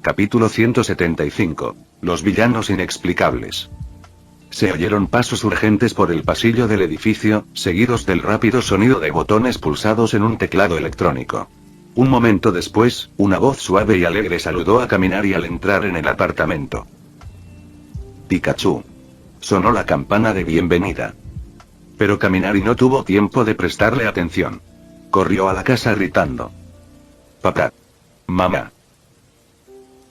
Capítulo 175. Los villanos inexplicables. Se oyeron pasos urgentes por el pasillo del edificio, seguidos del rápido sonido de botones pulsados en un teclado electrónico. Un momento después, una voz suave y alegre saludó a Kaminari al entrar en el apartamento. Pikachu. Sonó la campana de bienvenida. Pero Kaminari no tuvo tiempo de prestarle atención. Corrió a la casa gritando. Papá. Mamá.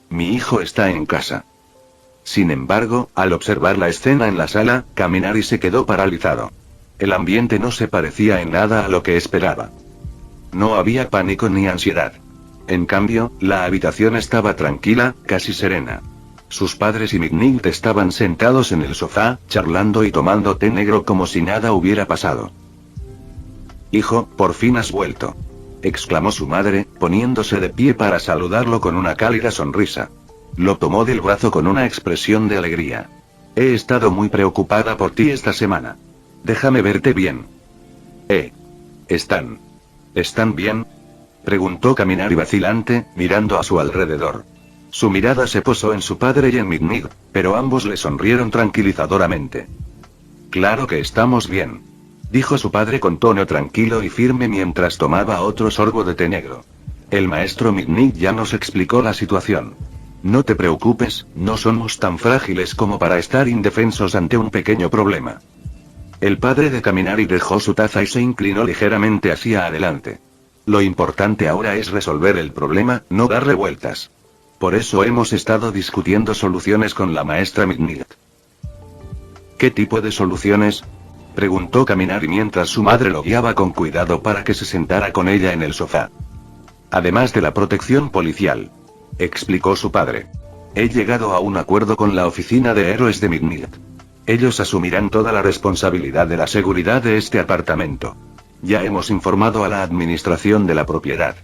Mi hijo está en casa. Sin embargo, al observar la escena en la sala, Kaminari se quedó paralizado. El ambiente no se parecía en nada a lo que esperaba. No había pánico ni ansiedad. En cambio, la habitación estaba tranquila, casi serena. Sus padres y Mignit estaban sentados en el sofá, charlando y tomando té negro como si nada hubiera pasado. Hijo, por fin has vuelto, exclamó su madre, poniéndose de pie para saludarlo con una cálida sonrisa. Lo tomó del brazo con una expresión de alegría. He estado muy preocupada por ti esta semana. Déjame verte bien. ¿Están bien? Preguntó Kaminari vacilante, mirando a su alrededor. Su mirada se posó en su padre y en Mignit, pero ambos le sonrieron tranquilizadoramente. Claro que estamos bien, dijo su padre con tono tranquilo y firme mientras tomaba otro sorbo de té negro. El maestro Mignit ya nos explicó la situación. No te preocupes, no somos tan frágiles como para estar indefensos ante un pequeño problema. El padre de Kaminari dejó su taza y se inclinó ligeramente hacia adelante. Lo importante ahora es resolver el problema, no darle vueltas. Por eso hemos estado discutiendo soluciones con la maestra Mignit. ¿Qué tipo de soluciones?, preguntó Kaminari mientras su madre lo guiaba con cuidado para que se sentara con ella en el sofá. Además de la protección policial, explicó su padre. He llegado a un acuerdo con la oficina de héroes de Mignit. Ellos asumirán toda la responsabilidad de la seguridad de este apartamento. Ya hemos informado a la administración de la propiedad.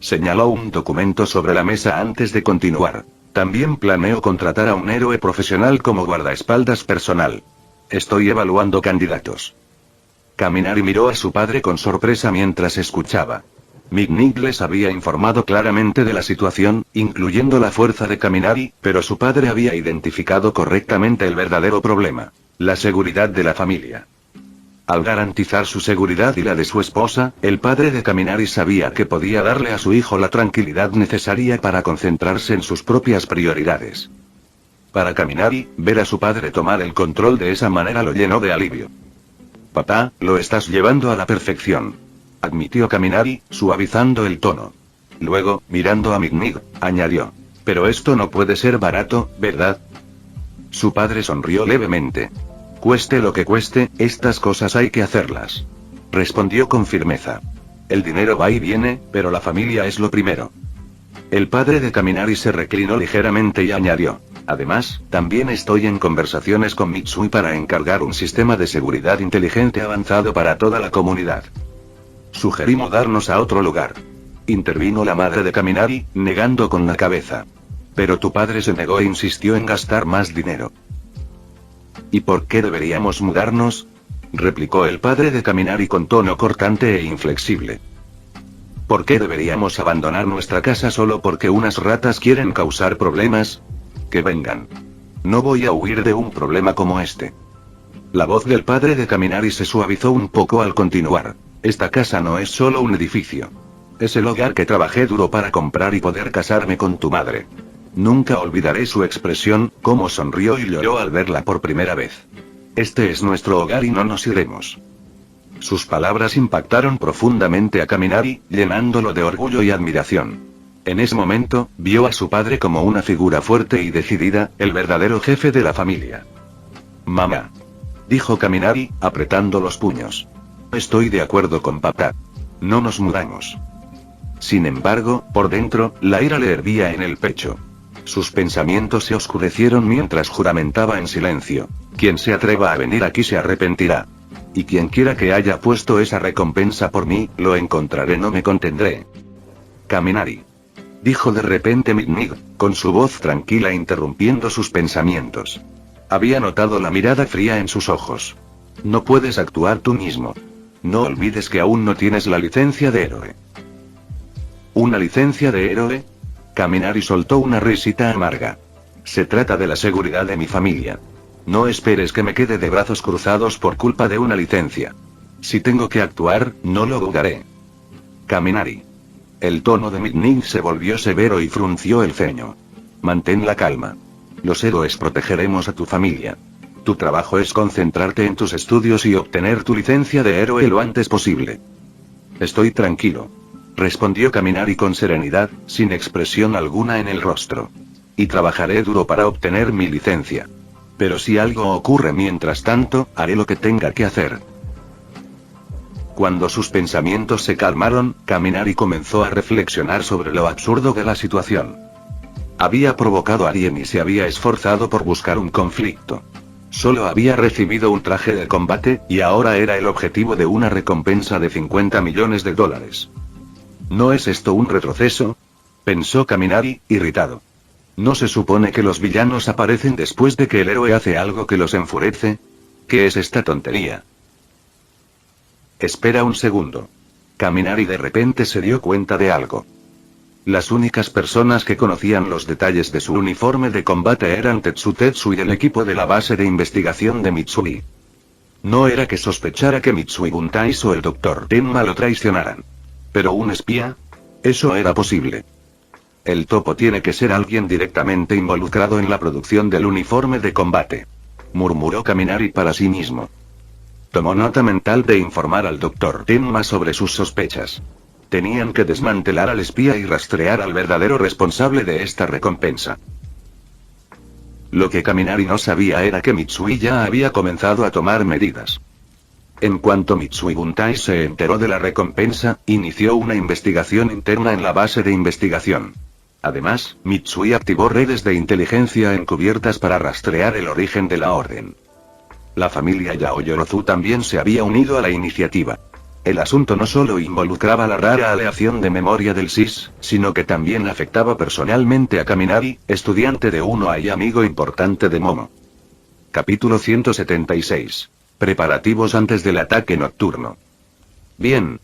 Señaló un documento sobre la mesa antes de continuar. También planeo contratar a un héroe profesional como guardaespaldas personal. Estoy evaluando candidatos. Kaminari miró a su padre con sorpresa mientras escuchaba. Mignit les había informado claramente de la situación, incluyendo la fuerza de Kaminari, pero su padre había identificado correctamente el verdadero problema: la seguridad de la familia. Al garantizar su seguridad y la de su esposa, el padre de Kaminari sabía que podía darle a su hijo la tranquilidad necesaria para concentrarse en sus propias prioridades. Para Kaminari, ver a su padre tomar el control de esa manera lo llenó de alivio. Papá, lo estás llevando a la perfección, admitió Kaminari, suavizando el tono. Luego, mirando a Mignit, añadió. Pero esto no puede ser barato, ¿verdad? Su padre sonrió levemente. Cueste lo que cueste, estas cosas hay que hacerlas, respondió con firmeza. El dinero va y viene, pero la familia es lo primero. El padre de Kaminari se reclinó ligeramente y añadió. Además, también estoy en conversaciones con Mitsui para encargar un sistema de seguridad inteligente avanzado para toda la comunidad. Sugerí mudarnos a otro lugar, intervino la madre de Kaminari, negando con la cabeza. Pero tu padre se negó e insistió en gastar más dinero. ¿Y por qué deberíamos mudarnos?, replicó el padre de Kaminari con tono cortante e inflexible. ¿Por qué deberíamos abandonar nuestra casa solo porque unas ratas quieren causar problemas? Que vengan. No voy a huir de un problema como este. La voz del padre de Kaminari se suavizó un poco al continuar. Esta casa no es solo un edificio. Es el hogar que trabajé duro para comprar y poder casarme con tu madre. Nunca olvidaré su expresión, cómo sonrió y lloró al verla por primera vez. Este es nuestro hogar y no nos iremos. Sus palabras impactaron profundamente a Kaminari, llenándolo de orgullo y admiración. En ese momento, vio a su padre como una figura fuerte y decidida, el verdadero jefe de la familia. Mamá, dijo Kaminari, apretando los puños. Estoy de acuerdo con papá. No nos mudamos. Sin embargo, por dentro, la ira le hervía en el pecho. Sus pensamientos se oscurecieron mientras juramentaba en silencio. Quien se atreva a venir aquí se arrepentirá. Y quien quiera que haya puesto esa recompensa por mí, lo encontraré, no me contendré. Kaminari, dijo de repente Mignit, con su voz tranquila interrumpiendo sus pensamientos. Había notado la mirada fría en sus ojos. No puedes actuar tú mismo. No olvides que aún no tienes la licencia de héroe. ¿Una licencia de héroe?, Kaminari soltó una risita amarga. Se trata de la seguridad de mi familia. No esperes que me quede de brazos cruzados por culpa de una licencia. Si tengo que actuar, no lo dudaré. Kaminari. El tono de Midnight se volvió severo y frunció el ceño. Mantén la calma. Los héroes protegeremos a tu familia. Tu trabajo es concentrarte en tus estudios y obtener tu licencia de héroe lo antes posible. Estoy tranquilo. Respondió Kaminari con serenidad, sin expresión alguna en el rostro. Y trabajaré duro para obtener mi licencia. Pero si algo ocurre mientras tanto, haré lo que tenga que hacer. Cuando sus pensamientos se calmaron, Kaminari comenzó a reflexionar sobre lo absurdo de la situación. Había provocado a Arien y se había esforzado por buscar un conflicto. Solo había recibido un traje de combate, y ahora era el objetivo de una recompensa de 50 millones de dólares. ¿No es esto un retroceso?, pensó Kaminari, irritado. ¿No se supone que los villanos aparecen después de que el héroe hace algo que los enfurece? ¿Qué es esta tontería? Espera un segundo. Kaminari de repente se dio cuenta de algo. Las únicas personas que conocían los detalles de su uniforme de combate eran Tetsu y del equipo de la base de investigación de Mitsui. No era que sospechara que Mitsui Buntais o el Dr. Tenma lo traicionaran. ¿Pero un espía? Eso era posible. El topo tiene que ser alguien directamente involucrado en la producción del uniforme de combate. Murmuró Kaminari para sí mismo. Tomó nota mental de informar al Dr. Tenma sobre sus sospechas. Tenían que desmantelar al espía y rastrear al verdadero responsable de esta recompensa. Lo que Kaminari no sabía era que Mitsui ya había comenzado a tomar medidas. En cuanto Mitsui Buntai se enteró de la recompensa, inició una investigación interna en la base de investigación. Además, Mitsui activó redes de inteligencia encubiertas para rastrear el origen de la orden. La familia Yaoyorozu también se había unido a la iniciativa. El asunto no solo involucraba la rara aleación de memoria del SIS, sino que también afectaba personalmente a Kaminari, estudiante de 1A y amigo importante de Momo. Capítulo 176. Preparativos antes del ataque nocturno. Bien,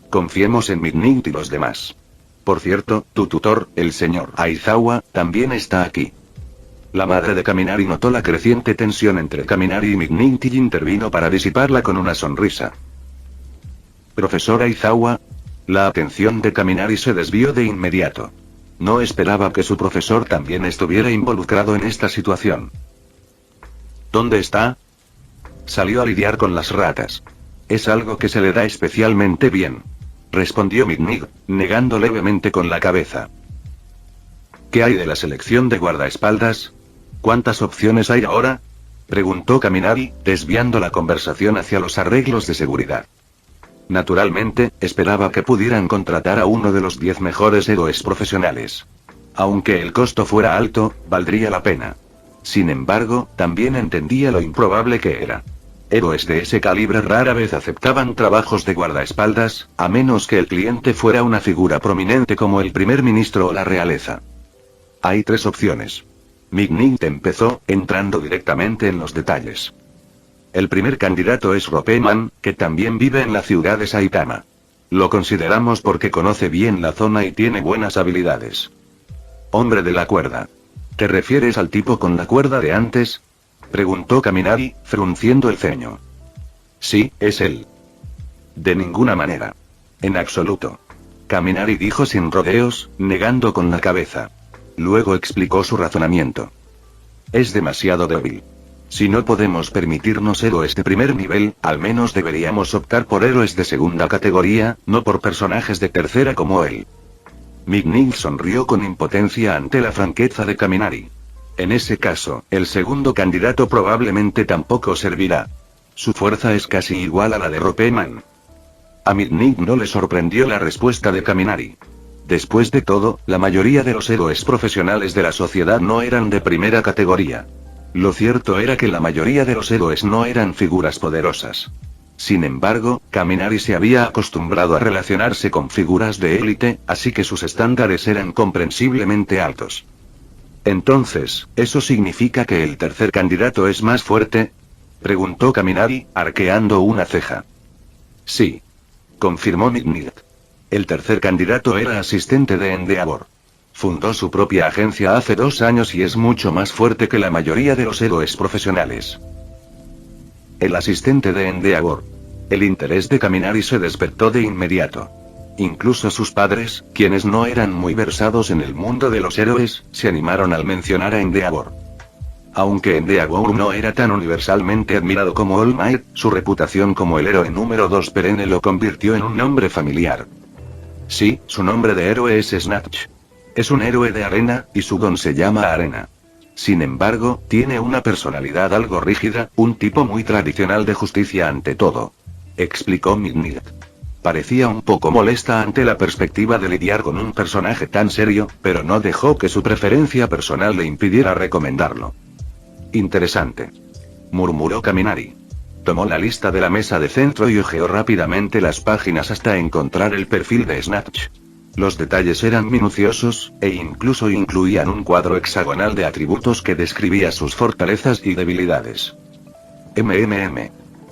confiemos en Midnight y los demás. Por cierto, tu tutor, el señor Aizawa, también está aquí. La madre de Kaminari notó la creciente tensión entre Kaminari y Midnight y intervino para disiparla con una sonrisa. Profesor Aizawa. La atención de Kaminari se desvió de inmediato. No esperaba que su profesor también estuviera involucrado en esta situación. ¿Dónde está? Salió a lidiar con las ratas. Es algo que se le da especialmente bien. Respondió Midnight, negando levemente con la cabeza. ¿Qué hay de la selección de guardaespaldas? ¿Cuántas opciones hay ahora? Preguntó Kaminari, desviando la conversación hacia los arreglos de seguridad. Naturalmente, esperaba que pudieran contratar a uno de los 10 mejores héroes profesionales. Aunque el costo fuera alto, valdría la pena. Sin embargo, también entendía lo improbable que era. Héroes de ese calibre rara vez aceptaban trabajos de guardaespaldas, a menos que el cliente fuera una figura prominente como el primer ministro o la realeza. Hay 3 opciones. Midnight empezó, entrando directamente en los detalles. El primer candidato es Ropeman, que también vive en la ciudad de Saitama. Lo consideramos porque conoce bien la zona y tiene buenas habilidades. Hombre de la cuerda. ¿Te refieres al tipo con la cuerda de antes? Preguntó Kaminari, frunciendo el ceño. Sí, es él. De ninguna manera. En absoluto. Kaminari dijo sin rodeos, negando con la cabeza. Luego explicó su razonamiento. Es demasiado débil. Si no podemos permitirnos héroes de primer nivel, al menos deberíamos optar por héroes de segunda categoría, no por personajes de tercera como él. Midnight sonrió con impotencia ante la franqueza de Kaminari. En ese caso, el segundo candidato probablemente tampoco servirá. Su fuerza es casi igual a la de Ropeman. A Midnight no le sorprendió la respuesta de Kaminari. Después de todo, la mayoría de los héroes profesionales de la sociedad no eran de primera categoría. Lo cierto era que la mayoría de los héroes no eran figuras poderosas. Sin embargo, Kaminari se había acostumbrado a relacionarse con figuras de élite, así que sus estándares eran comprensiblemente altos. Entonces, ¿eso significa que el tercer candidato es más fuerte? Preguntó Kaminari, arqueando una ceja. Sí. Confirmó Midnight. El tercer candidato era asistente de Endeavor. Fundó su propia agencia hace 2 años y es mucho más fuerte que la mayoría de los héroes profesionales. El asistente de Endeavor. El interés de Kaminari se despertó de inmediato. Incluso sus padres, quienes no eran muy versados en el mundo de los héroes, se animaron al mencionar a Endeavor. Aunque Endeavor no era tan universalmente admirado como All Might, su reputación como el héroe número 2 perenne lo convirtió en un nombre familiar. Sí, su nombre de héroe es Snatch. Es un héroe de arena, y su don se llama Arena. Sin embargo, tiene una personalidad algo rígida, un tipo muy tradicional de justicia ante todo. Explicó Midnight. Parecía un poco molesta ante la perspectiva de lidiar con un personaje tan serio, pero no dejó que su preferencia personal le impidiera recomendarlo. Interesante. Murmuró Kaminari. Tomó la lista de la mesa de centro y hojeó rápidamente las páginas hasta encontrar el perfil de Snatch. Los detalles eran minuciosos, e incluso incluían un cuadro hexagonal de atributos que describía sus fortalezas y debilidades.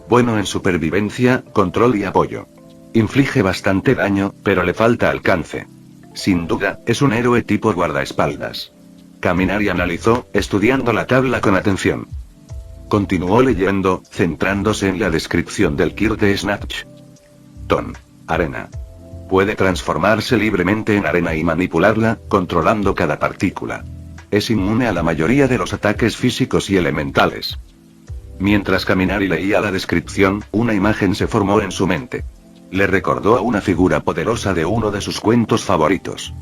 Bueno en supervivencia, control y apoyo. Inflige bastante daño, pero le falta alcance. Sin duda, es un héroe tipo guardaespaldas. Kaminari analizó, estudiando la tabla con atención. Continuó leyendo, centrándose en la descripción del Kir de Snatch. Ton. Arena. Puede transformarse libremente en arena y manipularla, controlando cada partícula. Es inmune a la mayoría de los ataques físicos y elementales. Mientras Kaminari leía la descripción, una imagen se formó en su mente. Le recordó a una figura poderosa de uno de sus cuentos favoritos.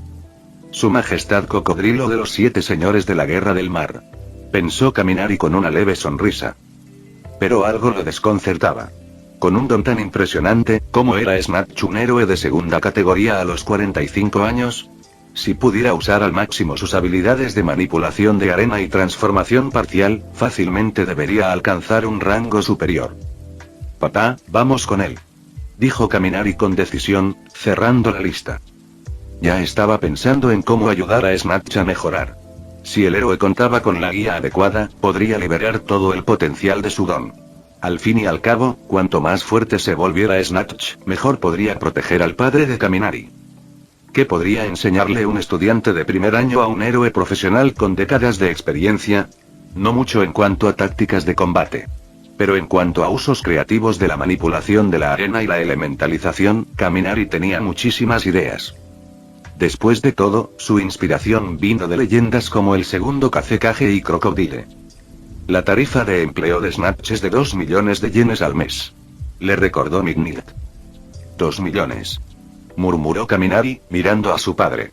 Su Majestad Cocodrilo de los 7 Señores de la Guerra del Mar. Pensó Kaminari con una leve sonrisa. Pero algo lo desconcertaba. Con un don tan impresionante, ¿cómo era Snatch un héroe de segunda categoría a los 45 años? Si pudiera usar al máximo sus habilidades de manipulación de arena y transformación parcial, fácilmente debería alcanzar un rango superior. Papá, vamos con él. Dijo Kaminari con decisión, cerrando la lista. Ya estaba pensando en cómo ayudar a Snatch a mejorar. Si el héroe contaba con la guía adecuada, podría liberar todo el potencial de su don. Al fin y al cabo, cuanto más fuerte se volviera Snatch, mejor podría proteger al padre de Kaminari. ¿Qué podría enseñarle un estudiante de primer año a un héroe profesional con décadas de experiencia? No mucho en cuanto a tácticas de combate. Pero en cuanto a usos creativos de la manipulación de la arena y la elementalización, Kaminari tenía muchísimas ideas. Después de todo, su inspiración vino de leyendas como el segundo Kazekage y Crocodile. La tarifa de empleo de Snatch es de 2 millones de yenes al mes. Le recordó Midnight. 2 millones. Murmuró Kaminari, mirando a su padre.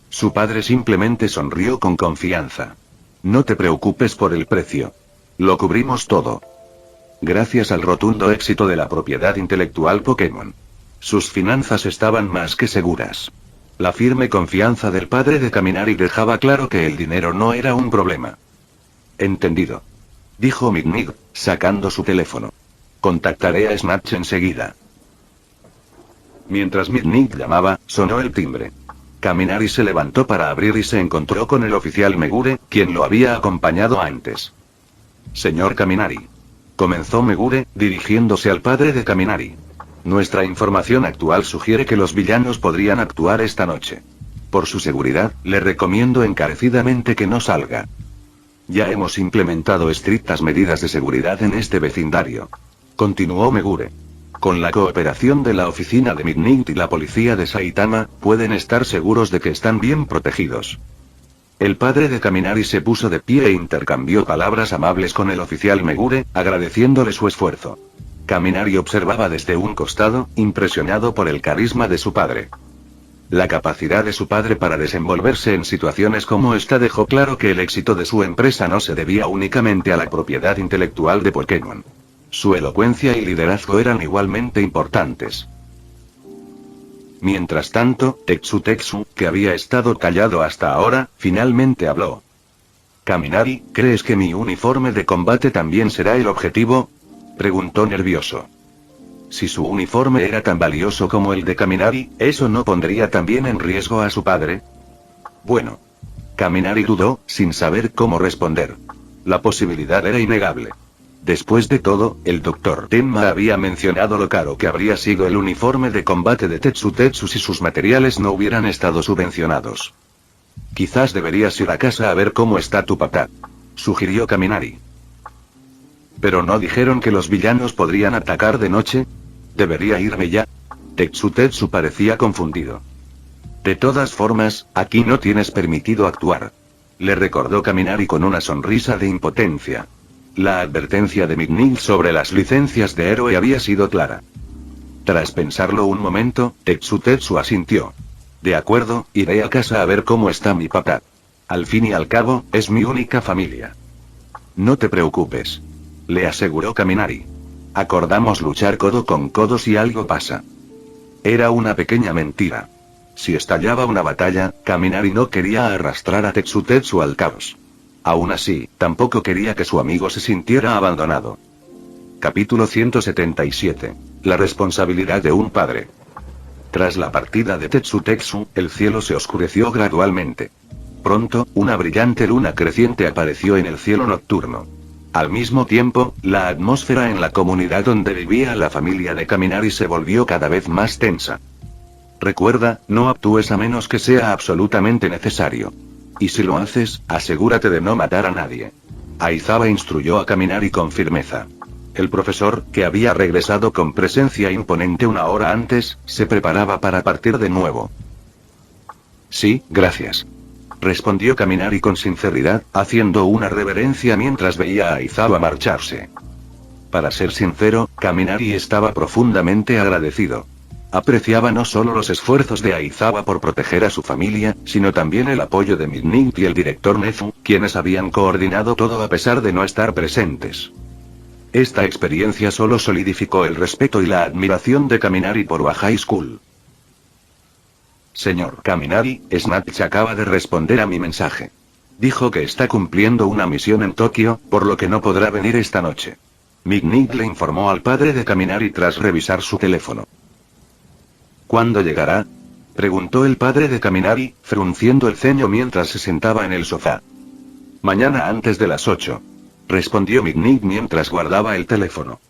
Su padre simplemente sonrió con confianza. No te preocupes por el precio. Lo cubrimos todo. Gracias al rotundo éxito de la propiedad intelectual Pokémon. Sus finanzas estaban más que seguras. La firme confianza del padre de Kaminari dejaba claro que el dinero no era un problema. Entendido. Dijo Midnight, sacando su teléfono. Contactaré a Snatch enseguida. Mientras Midnight llamaba, sonó el timbre. Kaminari se levantó para abrir y se encontró con el oficial Megure, quien lo había acompañado antes. Señor Kaminari. Comenzó Megure, dirigiéndose al padre de Kaminari. Nuestra información actual sugiere que los villanos podrían actuar esta noche. Por su seguridad, le recomiendo encarecidamente que no salga. Ya hemos implementado estrictas medidas de seguridad en este vecindario. Continuó Megure. Con la cooperación de la oficina de Midnight y la policía de Saitama, pueden estar seguros de que están bien protegidos. El padre de Kaminari se puso de pie e intercambió palabras amables con el oficial Megure, agradeciéndole su esfuerzo. Kaminari observaba desde un costado, impresionado por el carisma de su padre. La capacidad de su padre para desenvolverse en situaciones como esta dejó claro que el éxito de su empresa no se debía únicamente a la propiedad intelectual de Pokémon. Su elocuencia y liderazgo eran igualmente importantes. Mientras tanto, Tetsu, que había estado callado hasta ahora, finalmente habló. Kaminari, ¿crees que mi uniforme de combate también será el objetivo? Preguntó nervioso. Si su uniforme era tan valioso como el de Kaminari, ¿eso no pondría también en riesgo a su padre? Bueno. Kaminari dudó, sin saber cómo responder. La posibilidad era innegable. Después de todo, el Dr. Tenma había mencionado lo caro que habría sido el uniforme de combate de Tetsu si sus materiales no hubieran estado subvencionados. Quizás deberías ir a casa a ver cómo está tu papá, sugirió Kaminari. ¿Pero no dijeron que los villanos podrían atacar de noche? ¿Debería irme ya? Tetsu parecía confundido. De todas formas, aquí no tienes permitido actuar, le recordó Kaminari con una sonrisa de impotencia. La advertencia de McNeil sobre las licencias de héroe había sido clara. Tras pensarlo un momento, Tetsu asintió. De acuerdo, iré a casa a ver cómo está mi papá. Al fin y al cabo, es mi única familia. No te preocupes, le aseguró Kaminari. Acordamos luchar codo con codo si algo pasa. Era una pequeña mentira. Si estallaba una batalla, Kaminari no quería arrastrar a Tetsu al caos. Aún así, tampoco quería que su amigo se sintiera abandonado. Capítulo 177. La responsabilidad de un padre. Tras la partida de Tetsu, el cielo se oscureció gradualmente. Pronto, una brillante luna creciente apareció en el cielo nocturno. Al mismo tiempo, la atmósfera en la comunidad donde vivía la familia de Kaminari se volvió cada vez más tensa. Recuerda, no actúes a menos que sea absolutamente necesario. Y si lo haces, asegúrate de no matar a nadie. Aizawa instruyó a Kaminari con firmeza. El profesor, que había regresado con presencia imponente una hora antes, se preparaba para partir de nuevo. Sí, gracias, respondió Kaminari con sinceridad, haciendo una reverencia mientras veía a Aizawa marcharse. Para ser sincero, Kaminari estaba profundamente agradecido. Apreciaba no solo los esfuerzos de Aizawa por proteger a su familia, sino también el apoyo de McNeil y el director Nezu, quienes habían coordinado todo a pesar de no estar presentes. Esta experiencia solo solidificó el respeto y la admiración de Kaminari por Oa High School. Señor Kaminari, Snatch acaba de responder a mi mensaje. Dijo que está cumpliendo una misión en Tokio, por lo que no podrá venir esta noche. McNeil le informó al padre de Kaminari tras revisar su teléfono. ¿Cuándo llegará?, preguntó el padre de Kaminari, frunciendo el ceño mientras se sentaba en el sofá. Mañana antes de las 8. Respondió McNeil mientras guardaba el teléfono.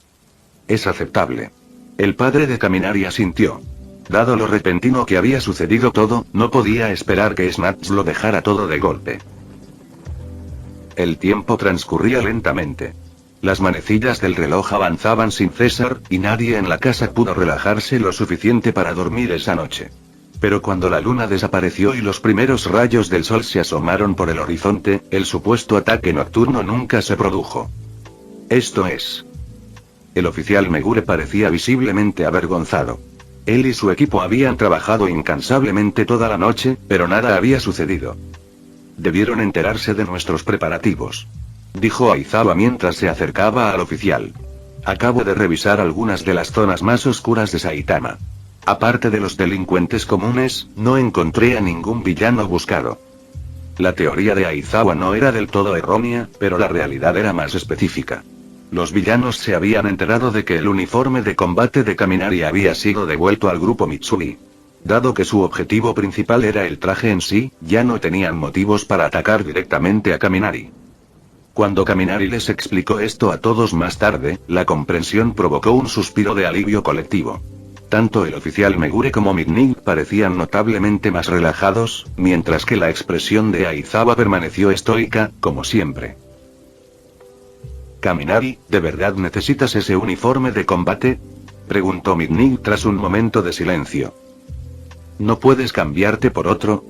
Es aceptable. El padre de Kaminari asintió. Dado lo repentino que había sucedido todo, no podía esperar que Snatch lo dejara todo de golpe. El tiempo transcurría lentamente. Las manecillas del reloj avanzaban sin cesar, y nadie en la casa pudo relajarse lo suficiente para dormir esa noche. Pero cuando la luna desapareció y los primeros rayos del sol se asomaron por el horizonte, el supuesto ataque nocturno nunca se produjo. Esto es. El oficial Megure parecía visiblemente avergonzado. Él y su equipo habían trabajado incansablemente toda la noche, pero nada había sucedido. Debieron enterarse de nuestros preparativos, dijo Aizawa mientras se acercaba al oficial. Acabo de revisar algunas de las zonas más oscuras de Saitama. Aparte de los delincuentes comunes, no encontré a ningún villano buscado. La teoría de Aizawa no era del todo errónea, pero la realidad era más específica. Los villanos se habían enterado de que el uniforme de combate de Kaminari había sido devuelto al grupo Mitsui. Dado que su objetivo principal era el traje en sí, ya no tenían motivos para atacar directamente a Kaminari. Cuando Kaminari les explicó esto a todos más tarde, la comprensión provocó un suspiro de alivio colectivo. Tanto el oficial Megure como McNeil parecían notablemente más relajados, mientras que la expresión de Aizawa permaneció estoica, como siempre. Kaminari, ¿de verdad necesitas ese uniforme de combate?, preguntó McNeil tras un momento de silencio. ¿No puedes cambiarte por otro?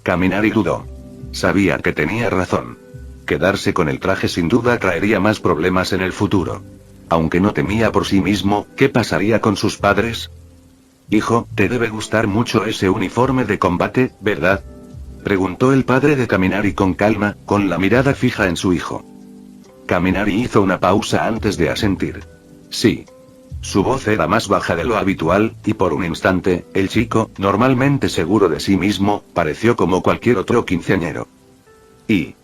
Kaminari dudó. Sabía que tenía razón. Quedarse con el traje sin duda traería más problemas en el futuro. Aunque no temía por sí mismo, ¿qué pasaría con sus padres? Hijo, te debe gustar mucho ese uniforme de combate, ¿verdad?, preguntó el padre de Kaminari con calma, con la mirada fija en su hijo. Kaminari hizo una pausa antes de asentir. Sí. Su voz era más baja de lo habitual, y por un instante, el chico, normalmente seguro de sí mismo, pareció como cualquier otro quinceañero. Y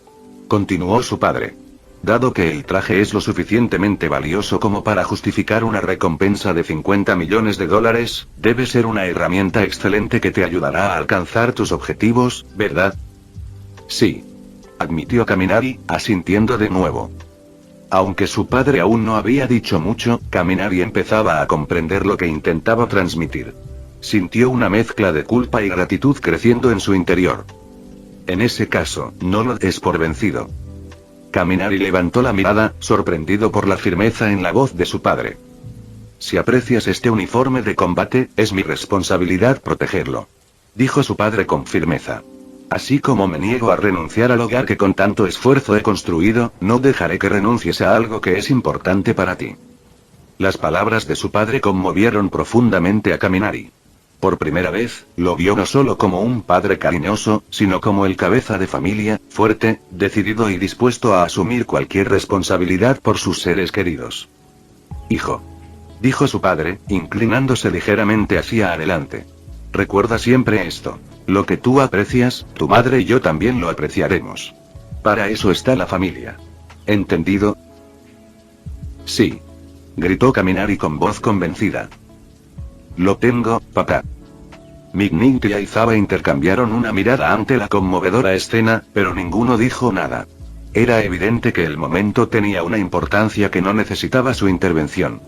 continuó su padre. Dado que el traje es lo suficientemente valioso como para justificar una recompensa de $50 millones, debe ser una herramienta excelente que te ayudará a alcanzar tus objetivos, ¿verdad? Sí. Admitió Kaminari, asintiendo de nuevo. Aunque su padre aún no había dicho mucho, Kaminari empezaba a comprender lo que intentaba transmitir. Sintió una mezcla de culpa y gratitud creciendo en su interior. En ese caso, no lo des por vencido. Kaminari levantó la mirada, sorprendido por la firmeza en la voz de su padre. Si aprecias este uniforme de combate, es mi responsabilidad protegerlo. Dijo su padre con firmeza. Así como me niego a renunciar al hogar que con tanto esfuerzo he construido, no dejaré que renuncies a algo que es importante para ti. Las palabras de su padre conmovieron profundamente a Kaminari. Por primera vez, lo vio no solo como un padre cariñoso, sino como el cabeza de familia, fuerte, decidido y dispuesto a asumir cualquier responsabilidad por sus seres queridos. Hijo. Dijo su padre, inclinándose ligeramente hacia adelante. Recuerda siempre esto. Lo que tú aprecias, tu madre y yo también lo apreciaremos. Para eso está la familia. ¿Entendido? Sí. Gritó Kaminari con voz convencida. Lo tengo, papá. Mignig y Aizawa intercambiaron una mirada ante la conmovedora escena, pero ninguno dijo nada. Era evidente que el momento tenía una importancia que no necesitaba su intervención.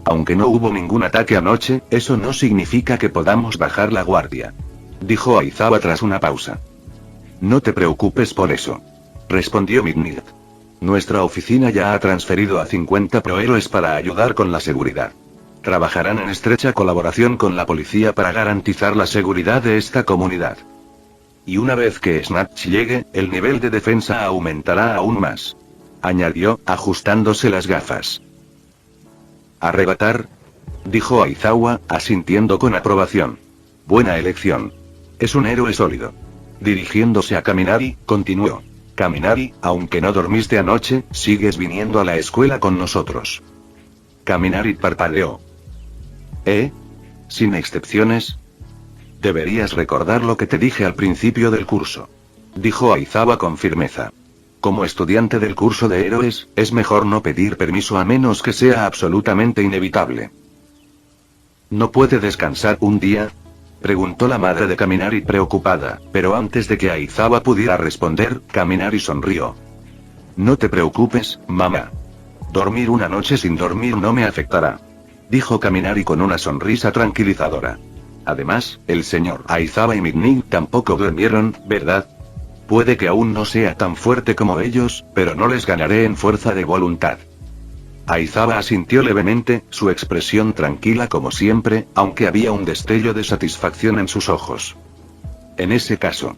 Aunque no hubo ningún ataque anoche, eso no significa que podamos bajar la guardia. Dijo Aizawa tras una pausa. No te preocupes por eso. Respondió Mignig. Nuestra oficina ya ha transferido a 50 prohéroes para ayudar con la seguridad. Trabajarán en estrecha colaboración con la policía para garantizar la seguridad de esta comunidad. Y una vez que Snatch llegue, el nivel de defensa aumentará aún más. Añadió, ajustándose las gafas. ¿Arrebatar? Dijo Aizawa, asintiendo con aprobación. Buena elección. Es un héroe sólido. Dirigiéndose a Kaminari, continuó. Kaminari, aunque no dormiste anoche, sigues viniendo a la escuela con nosotros. Kaminari parpadeó. ¿Sin excepciones? Deberías recordar lo que te dije al principio del curso. Dijo Aizawa con firmeza. Como estudiante del curso de héroes, es mejor no pedir permiso a menos que sea absolutamente inevitable. ¿No puede descansar un día? Preguntó la madre de Kaminari preocupada, pero antes de que Aizawa pudiera responder, Kaminari sonrió. No te preocupes, mamá. Dormir una noche sin dormir no me afectará. Dijo Kaminari con una sonrisa tranquilizadora. Además, el señor Aizawa y Mignig tampoco durmieron, ¿verdad? Puede que aún no sea tan fuerte como ellos, pero no les ganaré en fuerza de voluntad. Aizawa asintió levemente, su expresión tranquila como siempre, aunque había un destello de satisfacción en sus ojos. En ese caso,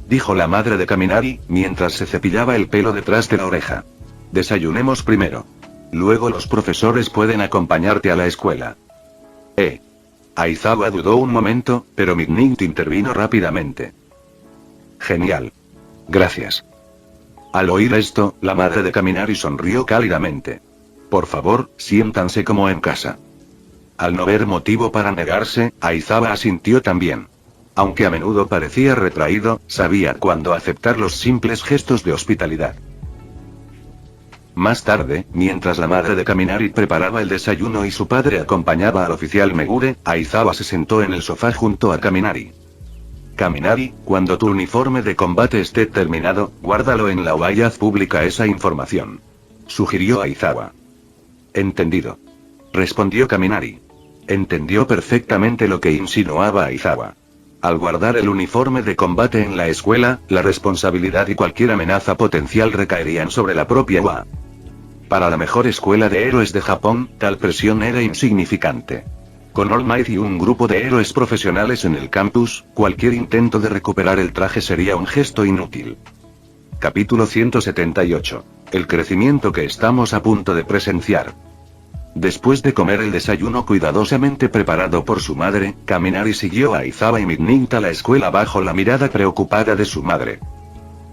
dijo la madre de Kaminari, mientras se cepillaba el pelo detrás de la oreja. Desayunemos primero. Luego los profesores pueden acompañarte a la escuela. Aizawa dudó un momento, pero Mignig intervino rápidamente. Genial. Gracias. Al oír esto, la madre de Kaminari sonrió cálidamente. Por favor, siéntanse como en casa. Al no ver motivo para negarse, Aizawa asintió también. Aunque a menudo parecía retraído, sabía cuándo aceptar los simples gestos de hospitalidad. Más tarde, mientras la madre de Kaminari preparaba el desayuno y su padre acompañaba al oficial Megure, Aizawa se sentó en el sofá junto a Kaminari. Kaminari, cuando tu uniforme de combate esté terminado, guárdalo en la y haz pública esa información. Sugirió Aizawa. Entendido. Respondió Kaminari. Entendió perfectamente lo que insinuaba Aizawa. Al guardar el uniforme de combate en la escuela, la responsabilidad y cualquier amenaza potencial recaerían sobre la propia UA. Para la mejor escuela de héroes de Japón, tal presión era insignificante. Con All Might y un grupo de héroes profesionales en el campus, cualquier intento de recuperar el traje sería un gesto inútil. Capítulo 178. El crecimiento que estamos a punto de presenciar. Después de comer el desayuno cuidadosamente preparado por su madre, Kaminari siguió a Aizawa y Mignig a la escuela bajo la mirada preocupada de su madre.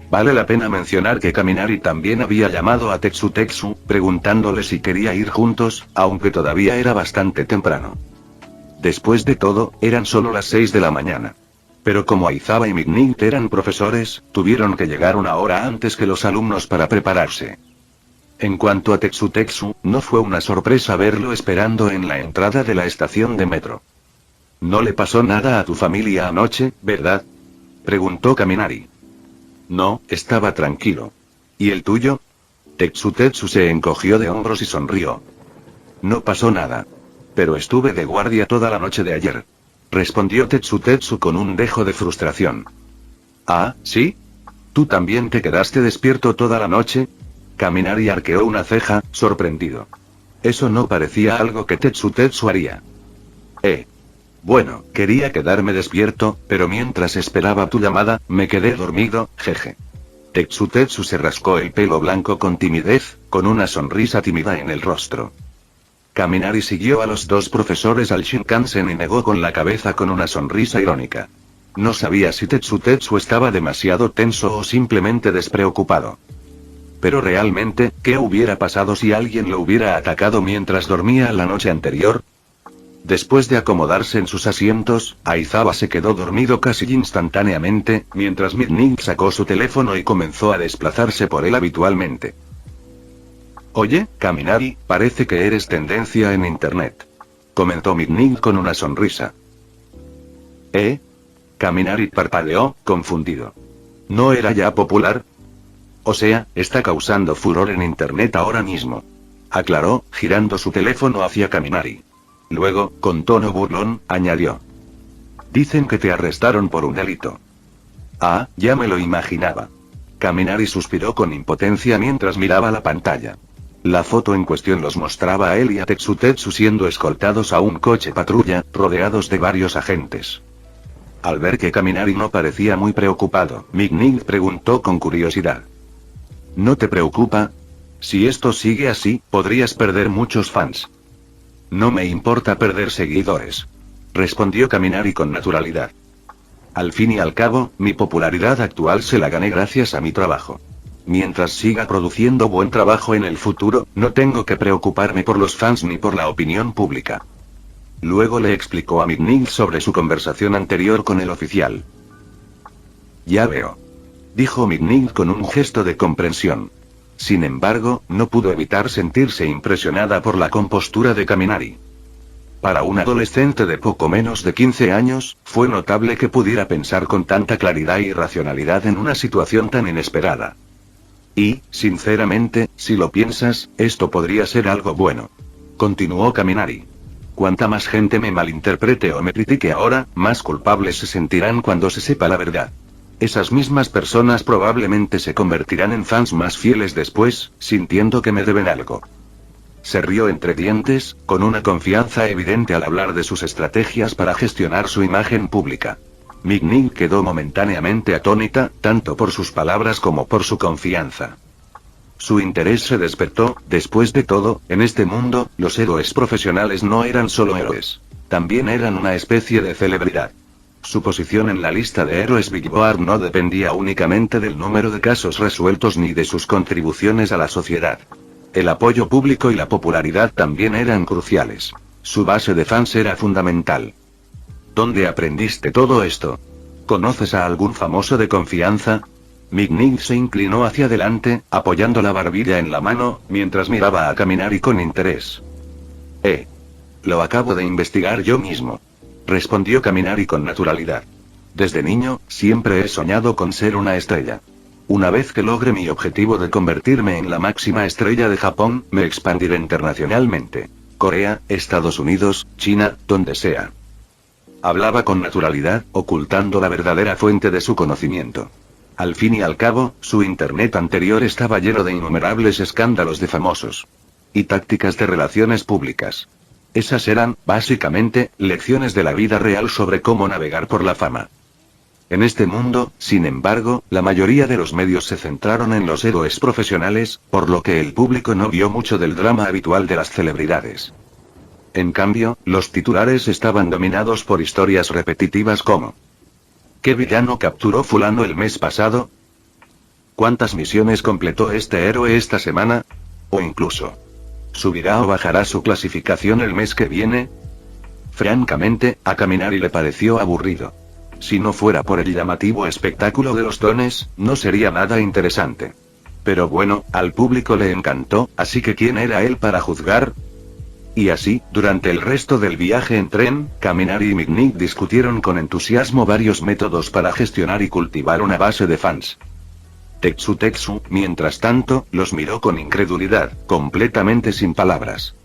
Vale la pena mencionar que Kaminari también había llamado a Tetsu, preguntándole si quería ir juntos, aunque todavía era bastante temprano. Después de todo, eran solo las 6 de la mañana. Pero como Aizawa y Mignig eran profesores, tuvieron que llegar una hora antes que los alumnos para prepararse. En cuanto a Tetsu, no fue una sorpresa verlo esperando en la entrada de la estación de metro. ¿No le pasó nada a tu familia anoche, verdad? Preguntó Kaminari. No, estaba tranquilo. ¿Y el tuyo? Tetsu se encogió de hombros y sonrió. No pasó nada. Pero estuve de guardia toda la noche de ayer. Respondió Tetsu con un dejo de frustración. Ah, ¿sí? ¿Tú también te quedaste despierto toda la noche? Kaminari arqueó una ceja, sorprendido. Eso no parecía algo que Tetsu haría. Bueno, quería quedarme despierto, pero mientras esperaba tu llamada, me quedé dormido, jeje. Tetsu se rascó el pelo blanco con timidez, con una sonrisa tímida en el rostro. Kaminari siguió a los dos profesores al Shinkansen y negó con la cabeza con una sonrisa irónica. No sabía si Tetsu estaba demasiado tenso o simplemente despreocupado. Pero realmente, ¿qué hubiera pasado si alguien lo hubiera atacado mientras dormía la noche anterior? Después de acomodarse en sus asientos, Aizawa se quedó dormido casi instantáneamente, mientras Midnight sacó su teléfono y comenzó a desplazarse por él habitualmente. Oye, Kaminari, parece que eres tendencia en internet. Comentó Midnight con una sonrisa. Kaminari parpadeó, confundido. ¿No era ya popular? O sea, está causando furor en internet ahora mismo. Aclaró, girando su teléfono hacia Kaminari. Luego, con tono burlón, añadió. Dicen que te arrestaron por un delito. Ah, ya me lo imaginaba. Kaminari suspiró con impotencia mientras miraba la pantalla. La foto en cuestión los mostraba a él y a Tetsu siendo escoltados a un coche patrulla, rodeados de varios agentes. Al ver que Kaminari no parecía muy preocupado, Midnight preguntó con curiosidad. ¿No te preocupa? Si esto sigue así, podrías perder muchos fans. No me importa perder seguidores. Respondió Kaminari con naturalidad. Al fin y al cabo, mi popularidad actual se la gané gracias a mi trabajo. Mientras siga produciendo buen trabajo en el futuro, no tengo que preocuparme por los fans ni por la opinión pública. Luego le explicó a Midnight sobre su conversación anterior con el oficial. Ya veo. Dijo Midnight con un gesto de comprensión. Sin embargo, no pudo evitar sentirse impresionada por la compostura de Kaminari. Para un adolescente de poco menos de 15 años, fue notable que pudiera pensar con tanta claridad y racionalidad en una situación tan inesperada. Y, sinceramente, si lo piensas, esto podría ser algo bueno. Continuó Kaminari. Cuanta más gente me malinterprete o me critique ahora, más culpables se sentirán cuando se sepa la verdad. Esas mismas personas probablemente se convertirán en fans más fieles después, sintiendo que me deben algo. Se rió entre dientes, con una confianza evidente al hablar de sus estrategias para gestionar su imagen pública. Midnight quedó momentáneamente atónita, tanto por sus palabras como por su confianza. Su interés se despertó. Después de todo, en este mundo, los héroes profesionales no eran solo héroes. También eran una especie de celebridad. Su posición en la lista de héroes Big Board no dependía únicamente del número de casos resueltos ni de sus contribuciones a la sociedad. El apoyo público y la popularidad también eran cruciales. Su base de fans era fundamental. ¿Dónde aprendiste todo esto? ¿Conoces a algún famoso de confianza? Midnight se inclinó hacia adelante, apoyando la barbilla en la mano, mientras miraba a Kaminari con interés. Lo acabo de investigar yo mismo. Respondió Kaminari con naturalidad. Desde niño, siempre he soñado con ser una estrella. Una vez que logre mi objetivo de convertirme en la máxima estrella de Japón, me expandiré internacionalmente. Corea, Estados Unidos, China, donde sea. Hablaba con naturalidad, ocultando la verdadera fuente de su conocimiento. Al fin y al cabo, su internet anterior estaba lleno de innumerables escándalos de famosos. Y tácticas de relaciones públicas. Esas eran, básicamente, lecciones de la vida real sobre cómo navegar por la fama. En este mundo, sin embargo, la mayoría de los medios se centraron en los héroes profesionales, por lo que el público no vio mucho del drama habitual de las celebridades. En cambio, los titulares estaban dominados por historias repetitivas como: ¿qué villano capturó fulano el mes pasado? ¿Cuántas misiones completó este héroe esta semana? O incluso: ¿subirá o bajará su clasificación el mes que viene? Francamente, a Kaminari le pareció aburrido. Si no fuera por el llamativo espectáculo de los dones, no sería nada interesante. Pero bueno, al público le encantó, así que ¿quién era él para juzgar? Y así, durante el resto del viaje en tren, Kaminari y Midnight discutieron con entusiasmo varios métodos para gestionar y cultivar una base de fans. Tetsu, mientras tanto, los miró con incredulidad, completamente sin palabras.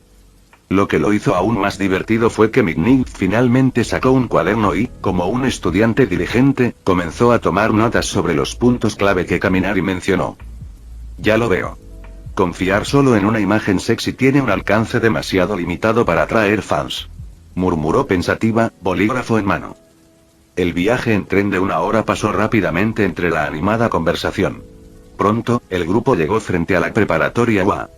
Lo que lo hizo aún más divertido fue que Mignig finalmente sacó un cuaderno y, como un estudiante diligente, comenzó a tomar notas sobre los puntos clave que Kaminari mencionó. Ya lo veo. Confiar solo en una imagen sexy tiene un alcance demasiado limitado para atraer fans. Murmuró pensativa, bolígrafo en mano. El viaje en tren de 1 hora pasó rápidamente entre la animada conversación. Pronto, el grupo llegó frente a la preparatoria UA.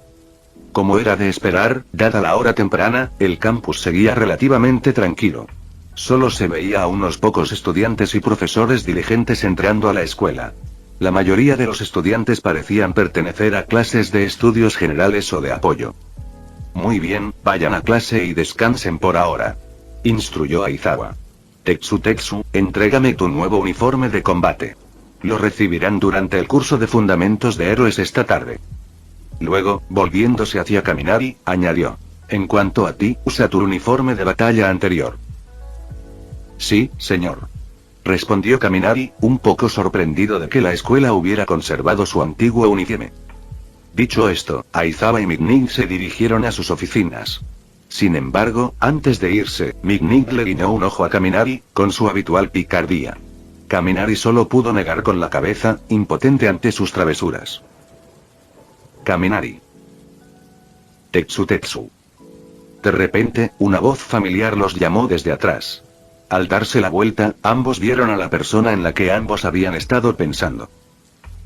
Como era de esperar, dada la hora temprana, el campus seguía relativamente tranquilo. Solo se veía a unos pocos estudiantes y profesores diligentes entrando a la escuela. La mayoría de los estudiantes parecían pertenecer a clases de estudios generales o de apoyo. Muy bien, vayan a clase y descansen por ahora. Instruyó Aizawa. Tetsu, entrégame tu nuevo uniforme de combate. Lo recibirán durante el curso de Fundamentos de Héroes esta tarde. Luego, volviéndose hacia Kaminari, añadió. En cuanto a ti, usa tu uniforme de batalla anterior. Sí, señor. Respondió Kaminari, un poco sorprendido de que la escuela hubiera conservado su antiguo uniforme. Dicho esto, Aizawa y Mignig se dirigieron a sus oficinas. Sin embargo, antes de irse, Mignig le guiñó un ojo a Kaminari, con su habitual picardía. Kaminari solo pudo negar con la cabeza, impotente ante sus travesuras. Kaminari. Tetsu. De repente, una voz familiar los llamó desde atrás. Al darse la vuelta, ambos vieron a la persona en la que ambos habían estado pensando.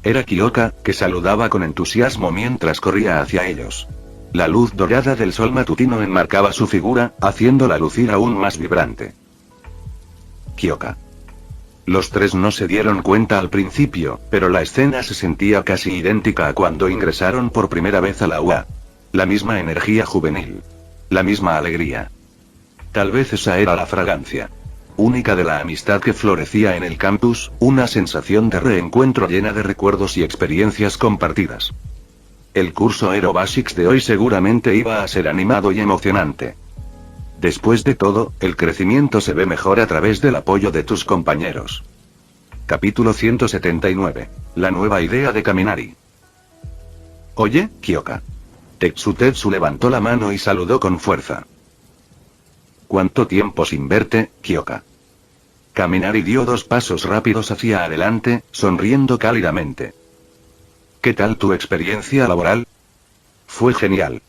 Era Kyoka, que saludaba con entusiasmo mientras corría hacia ellos. La luz dorada del sol matutino enmarcaba su figura, haciéndola lucir aún más vibrante. Kyoka. Los tres no se dieron cuenta al principio, pero la escena se sentía casi idéntica a cuando ingresaron por primera vez a la UA. La misma energía juvenil. La misma alegría. Tal vez esa era la fragancia única de la amistad que florecía en el campus, una sensación de reencuentro llena de recuerdos y experiencias compartidas. El curso Aero Basics de hoy seguramente iba a ser animado y emocionante. Después de todo, el crecimiento se ve mejor a través del apoyo de tus compañeros. Capítulo 179. La nueva idea de Kaminari. Oye, Kyoka. Tetsu levantó la mano y saludó con fuerza. ¿Cuánto tiempo sin verte, Kyoka? Kaminari dio 2 pasos rápidos hacia adelante, sonriendo cálidamente. ¿Qué tal tu experiencia laboral? Fue genial.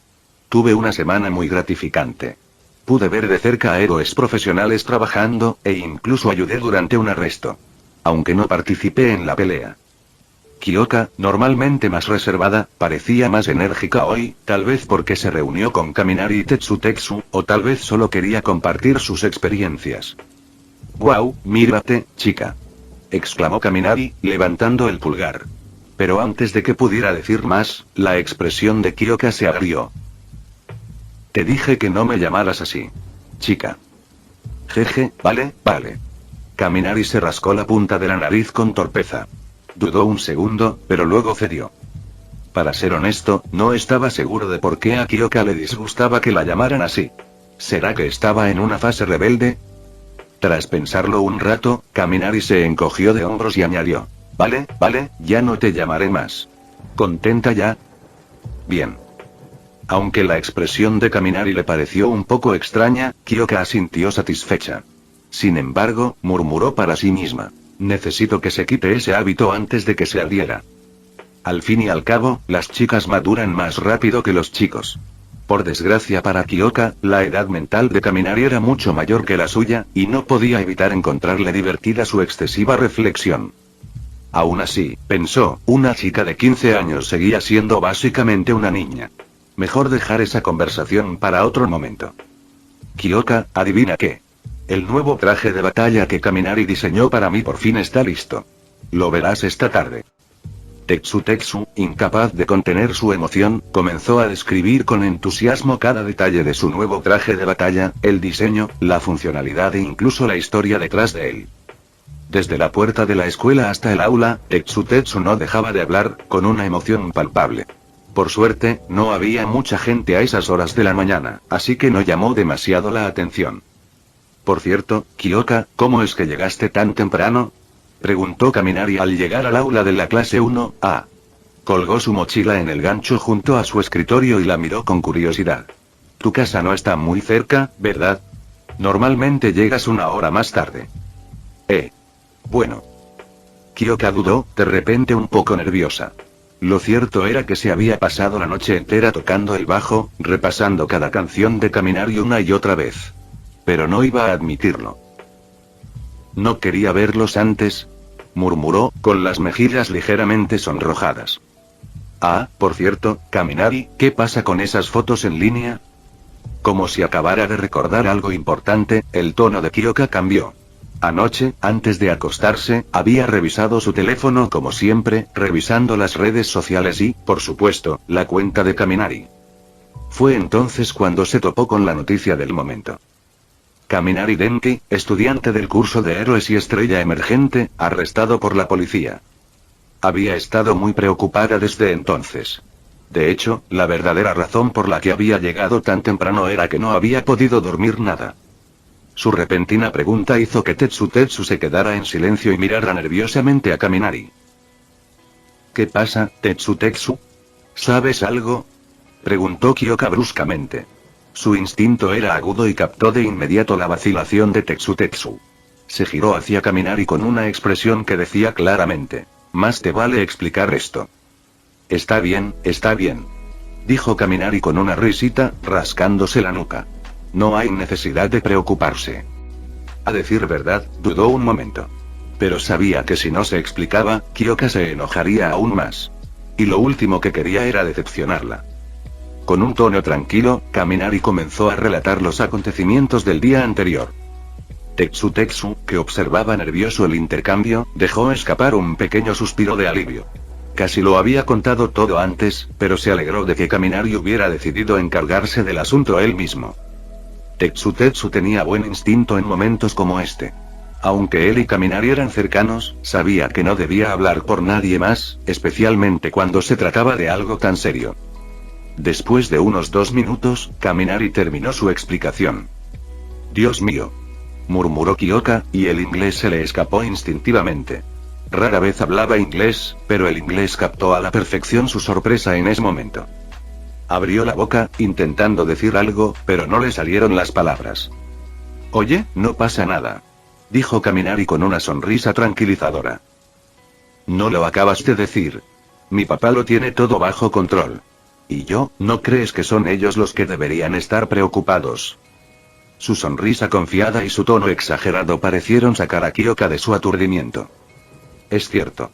Tuve una semana muy gratificante. Pude ver de cerca a héroes profesionales trabajando, e incluso ayudé durante un arresto. Aunque no participé en la pelea. Kyoka, normalmente más reservada, parecía más enérgica hoy, tal vez porque se reunió con Kaminari y Tetsu, o tal vez solo quería compartir sus experiencias. «¡Guau, mírate, chica!», exclamó Kaminari, levantando el pulgar. Pero antes de que pudiera decir más, la expresión de Kyoka se agrió. Te dije que no me llamaras así. Chica. Jeje, vale. Kaminari se rascó la punta de la nariz con torpeza. Dudó un segundo, pero luego cedió. Para ser honesto, no estaba seguro de por qué a Kyoka le disgustaba que la llamaran así. ¿Será que estaba en una fase rebelde? Tras pensarlo un rato, Kaminari se encogió de hombros y añadió. Vale, ya no te llamaré más. ¿Contenta ya? Bien. Aunque la expresión de Kaminari le pareció un poco extraña, Kyoka asintió satisfecha. Sin embargo, murmuró para sí misma. Necesito que se quite ese hábito antes de que se adhiera. Al fin y al cabo, las chicas maduran más rápido que los chicos. Por desgracia para Kyoka, la edad mental de Kaminari era mucho mayor que la suya, y no podía evitar encontrarle divertida su excesiva reflexión. Aún así, pensó, una chica de 15 años seguía siendo básicamente una niña. Mejor dejar esa conversación para otro momento. Kyoka, adivina qué. El nuevo traje de batalla que Kaminari diseñó para mí por fin está listo. Lo verás esta tarde. Tetsu, incapaz de contener su emoción, comenzó a describir con entusiasmo cada detalle de su nuevo traje de batalla, el diseño, la funcionalidad e incluso la historia detrás de él. Desde la puerta de la escuela hasta el aula, Tetsu no dejaba de hablar, con una emoción palpable. Por suerte, no había mucha gente a esas horas de la mañana, así que no llamó demasiado la atención. Por cierto, Kyoka, ¿cómo es que llegaste tan temprano? Preguntó Kaminari al llegar al aula de la clase 1A. Colgó su mochila en el gancho junto a su escritorio y la miró con curiosidad. Tu casa no está muy cerca, ¿verdad? Normalmente llegas una hora más tarde. Bueno. Kyoka dudó, de repente un poco nerviosa. Lo cierto era que se había pasado la noche entera tocando el bajo, repasando cada canción de Kaminari una y otra vez. Pero no iba a admitirlo. No quería verlos antes, murmuró, con las mejillas ligeramente sonrojadas. Ah, por cierto, Kaminari, ¿qué pasa con esas fotos en línea? Como si acabara de recordar algo importante, el tono de Kyoka cambió. Anoche, antes de acostarse, había revisado su teléfono como siempre, revisando las redes sociales y, por supuesto, la cuenta de Kaminari. Fue entonces cuando se topó con la noticia del momento. Kaminari Denki, estudiante del curso de Héroes y Estrella Emergente, arrestado por la policía. Había estado muy preocupada desde entonces. De hecho, la verdadera razón por la que había llegado tan temprano era que no había podido dormir nada. Su repentina pregunta hizo que Tetsu se quedara en silencio y mirara nerviosamente a Kaminari. ¿Qué pasa, Tetsu? ¿Sabes algo? Preguntó Kyoka bruscamente. Su instinto era agudo y captó de inmediato la vacilación de Tetsu. Se giró hacia Kaminari con una expresión que decía claramente: más te vale explicar esto. Está bien, dijo Kaminari con una risita, rascándose la nuca. No hay necesidad de preocuparse. A decir verdad, dudó un momento. Pero sabía que si no se explicaba, Kyoka se enojaría aún más. Y lo último que quería era decepcionarla. Con un tono tranquilo, Kaminari comenzó a relatar los acontecimientos del día anterior. Tetsu, que observaba nervioso el intercambio, dejó escapar un pequeño suspiro de alivio. Casi lo había contado todo antes, pero se alegró de que Kaminari hubiera decidido encargarse del asunto él mismo. Tetsu tenía buen instinto en momentos como este. Aunque él y Kaminari eran cercanos, sabía que no debía hablar por nadie más, especialmente cuando se trataba de algo tan serio. Después de unos 2 minutos, Kaminari terminó su explicación. Dios mío, murmuró Kyoka, y el inglés se le escapó instintivamente. Rara vez hablaba inglés, pero el inglés captó a la perfección su sorpresa en ese momento. Abrió la boca, intentando decir algo, pero no le salieron las palabras. Oye, no pasa nada, dijo Kaminari con una sonrisa tranquilizadora. No lo acabas de decir. Mi papá lo tiene todo bajo control. ¿Y yo, no crees que son ellos los que deberían estar preocupados? Su sonrisa confiada y su tono exagerado parecieron sacar a Kyoka de su aturdimiento. Es cierto,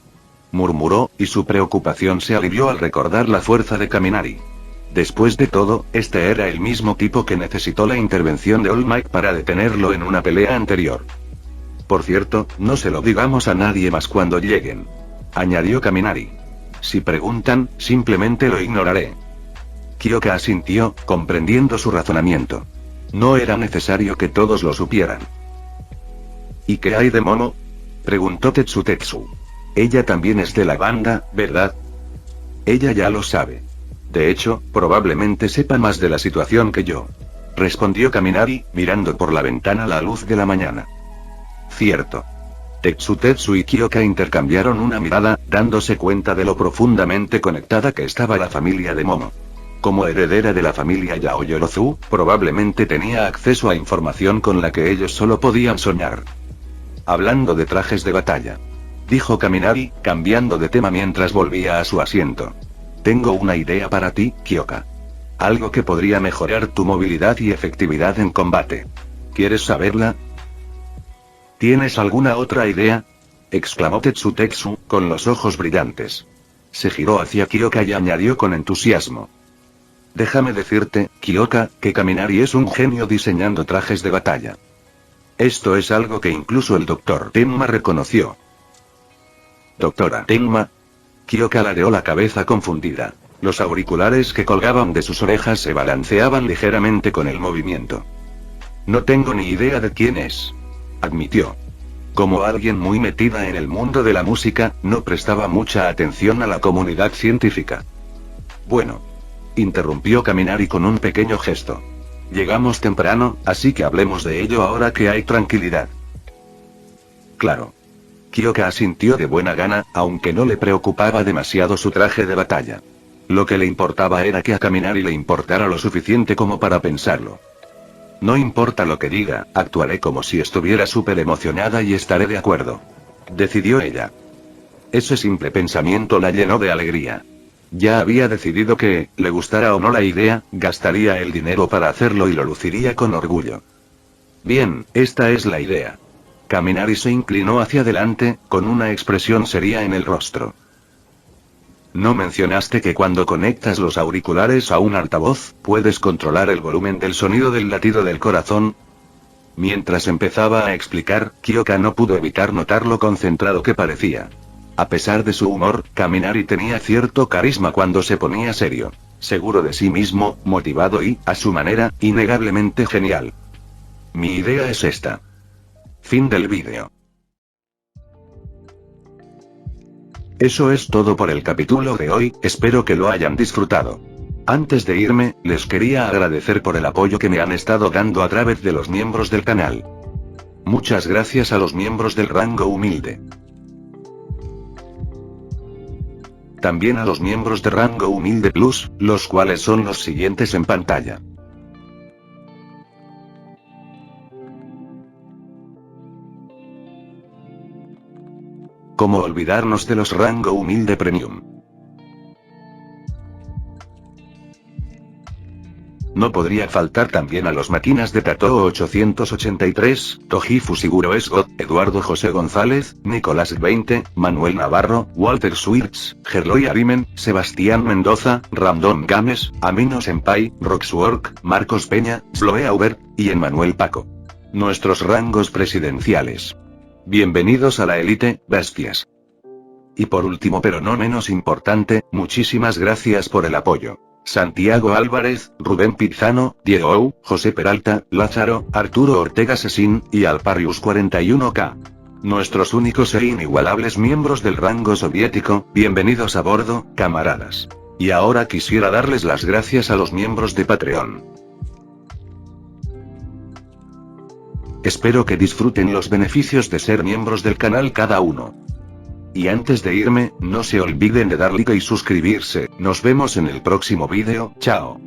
murmuró, y su preocupación se alivió al recordar la fuerza de Kaminari. Después de todo, este era el mismo tipo que necesitó la intervención de All Might para detenerlo en una pelea anterior. Por cierto, no se lo digamos a nadie más cuando lleguen, añadió Kaminari. Si preguntan, simplemente lo ignoraré. Kyoka asintió, comprendiendo su razonamiento. No era necesario que todos lo supieran. ¿Y qué hay de Momo?, preguntó Tetsu. Ella también es de la banda, ¿verdad? Ella ya lo sabe. De hecho, probablemente sepa más de la situación que yo, respondió Kaminari, mirando por la ventana la luz de la mañana. Cierto. Tetsu y Kyoka intercambiaron una mirada, dándose cuenta de lo profundamente conectada que estaba la familia de Momo. Como heredera de la familia Yaoyorozu, probablemente tenía acceso a información con la que ellos solo podían soñar. Hablando de trajes de batalla, dijo Kaminari, cambiando de tema mientras volvía a su asiento. Tengo una idea para ti, Kyoka. Algo que podría mejorar tu movilidad y efectividad en combate. ¿Quieres saberla? ¿Tienes alguna otra idea?, exclamó Tetsu, con los ojos brillantes. Se giró hacia Kyoka y añadió con entusiasmo. Déjame decirte, Kyoka, que Kaminari es un genio diseñando trajes de batalla. Esto es algo que incluso el Dr. Tenma reconoció. ¿Doctora Tenma? Kyoka ladeó la cabeza confundida. Los auriculares que colgaban de sus orejas se balanceaban ligeramente con el movimiento. No tengo ni idea de quién es, admitió. Como alguien muy metida en el mundo de la música, no prestaba mucha atención a la comunidad científica. Bueno, interrumpió Kaminari con un pequeño gesto. Llegamos temprano, así que hablemos de ello ahora que hay tranquilidad. Claro. Kyoka asintió de buena gana, aunque no le preocupaba demasiado su traje de batalla. Lo que le importaba era que a Kaminari le importara lo suficiente como para pensarlo. No importa lo que diga, actuaré como si estuviera súper emocionada y estaré de acuerdo. Decidió ella. Ese simple pensamiento la llenó de alegría. Ya había decidido que, le gustara o no la idea, gastaría el dinero para hacerlo y lo luciría con orgullo. Bien, esta es la idea. Kaminari se inclinó hacia adelante, con una expresión seria en el rostro. ¿No mencionaste que cuando conectas los auriculares a un altavoz, puedes controlar el volumen del sonido del latido del corazón? Mientras empezaba a explicar, Kyoka no pudo evitar notar lo concentrado que parecía. A pesar de su humor, Kaminari tenía cierto carisma cuando se ponía serio. Seguro de sí mismo, motivado y, a su manera, innegablemente genial. Mi idea es esta. Fin del vídeo. Eso es todo por el capítulo de hoy, espero que lo hayan disfrutado. Antes de irme, les quería agradecer por el apoyo que me han estado dando a través de los miembros del canal. Muchas gracias a los miembros del rango humilde. También a los miembros de rango humilde plus, los cuales son los siguientes en pantalla. ¿Cómo olvidarnos de los rango humilde premium? No podría faltar también a los máquinas de Tato 883, Toji Fusiguro Esgot, Eduardo José González, Nicolás 20, Manuel Navarro, Walter Swirtz, Gerloy Arimen, Sebastián Mendoza, Random Games, Amino Senpai, Roxwork, Marcos Peña, Sloe Aubert, y Emmanuel Paco. Nuestros rangos presidenciales. Bienvenidos a la élite, bestias. Y por último pero no menos importante, muchísimas gracias por el apoyo. Santiago Álvarez, Rubén Pizano, Diego Ou, José Peralta, Lázaro, Arturo Ortega Sesín, y Alparius 41K. Nuestros únicos e inigualables miembros del rango soviético, bienvenidos a bordo, camaradas. Y ahora quisiera darles las gracias a los miembros de Patreon. Espero que disfruten los beneficios de ser miembros del canal cada uno. Y antes de irme, no se olviden de dar like y suscribirse, nos vemos en el próximo vídeo, chao.